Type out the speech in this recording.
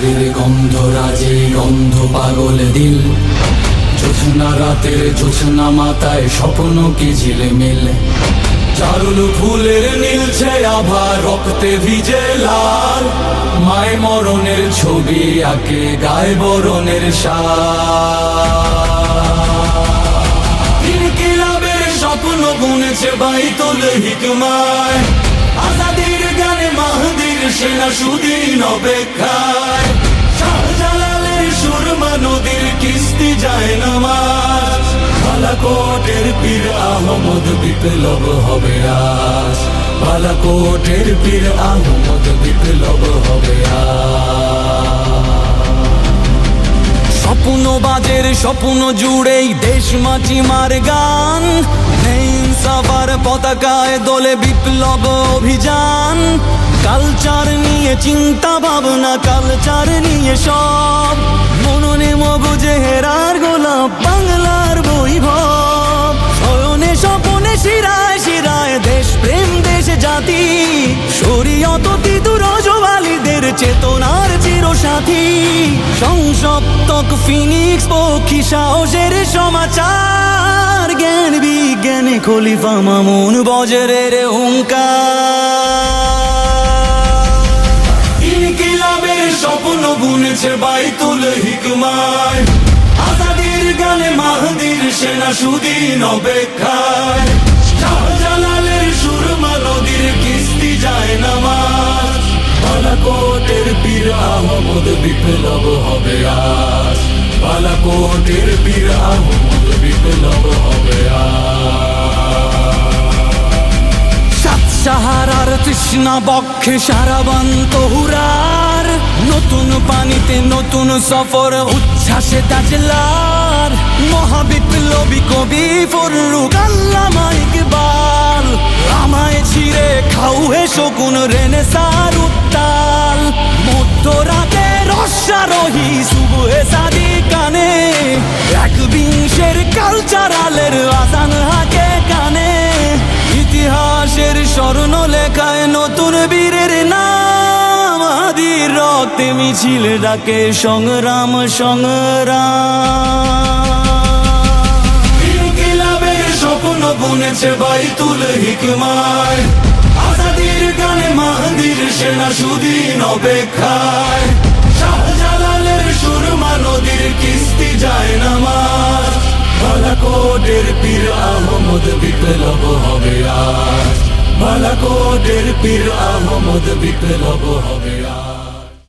নারীর গন্ধ রাজে গন্ধ পাগল দিল, জোছনা রাতের জোছনা মাথায় স্বপ্ন কি ঝিলমিল। চারুল ফুলের নীলছে আভা রক্তে ভিজে লাল, মায় মরণের ছবি আঁকে গায়ে বরণের শাল। ইনকিলাবের স্বপ্ন বুনেছে বাইতুল হিকমায়, আজাদির গানে মাহদির সেনা সুদিন অপেক্ষায়। শাহজালালের সুরমা নদীর কিস্তি যায় নামাজ, বালাকোটের পীর আহমদ বিপ্লব হবে আজ। বালাকোটের পীর আহমদ বিপ্লব হবে আজ। স্বপ্ন বাজের স্বপ্ন জুড়েই দেশ মাচিমার গান, সবার পতাকায় দোলে বিপ্লব অভিযান। কালচার নিয়ে চিন্তা ভাবনা, কালচার নিয়ে সব, মননে মগজে হেরার গোলাপ বাংলার বৈভব। শয়নে স্বপনে শিরায় শিরায় দেশ প্রেম দেশ জাতি, শরীয়ত তিতু রজওয়ালিদের চেতনার চিরসাথী। সংসপ্তক ফিনিক্স পক্ষী সাহসের সমাচার, জ্ঞান বিজ্ঞানে খলিফা মামুন বজরের হুঙ্কার। ইনকিলাবের স্বপ্ন বুনেছে বাইতুল হিকমায়, আজাদির গানে মাহদির সেনা সুদিন অপেক্ষায়। শাহজালালের সুরমা নদীর কিস্তি যায় নামাজ, বালাকোটের পীর আহমদ বিপ্লব হবে আজ। বালাকোটের পীর আহমদ বিপ্লব হবে আজ। সাত সাহারার তৃষ্ণা বক্ষে সারাবান্ত হুরার, নতুন পানিতে নতুন সফর উচ্ছ্বাসে তাজলার। মহাবিপ্লবী কবি ফররুক আল্লামা ইকবাল, আমায় ছিঁড়ে খাউহে শকুন রেনেসার উত্তাল। মধ্যরাতে রসারোহী সুবহে সাদি কানে, একবিংশের কালচারালের আজান হাকে কানে। ইতিহাসের স্বর্ণ লেখায় নতুন বীরের নাম, আদির রক্তে মিছিল ডাকে সংগ্রাম সংগ্রাম। ইনকিলাবের স্বপ্ন বুনেছে বাইতুল হিকমায়, আজাদির গানে মাহদির সেনা সুদিন অপেক্ষায়। শাহজালালের সুরমা নদীর কিস্তি যায় নামাজ, বালাকোটের পীর আহমদ বিপ্লব হবে আজ। বালাকোটের পীর আহমদ বিপ্লব হবে।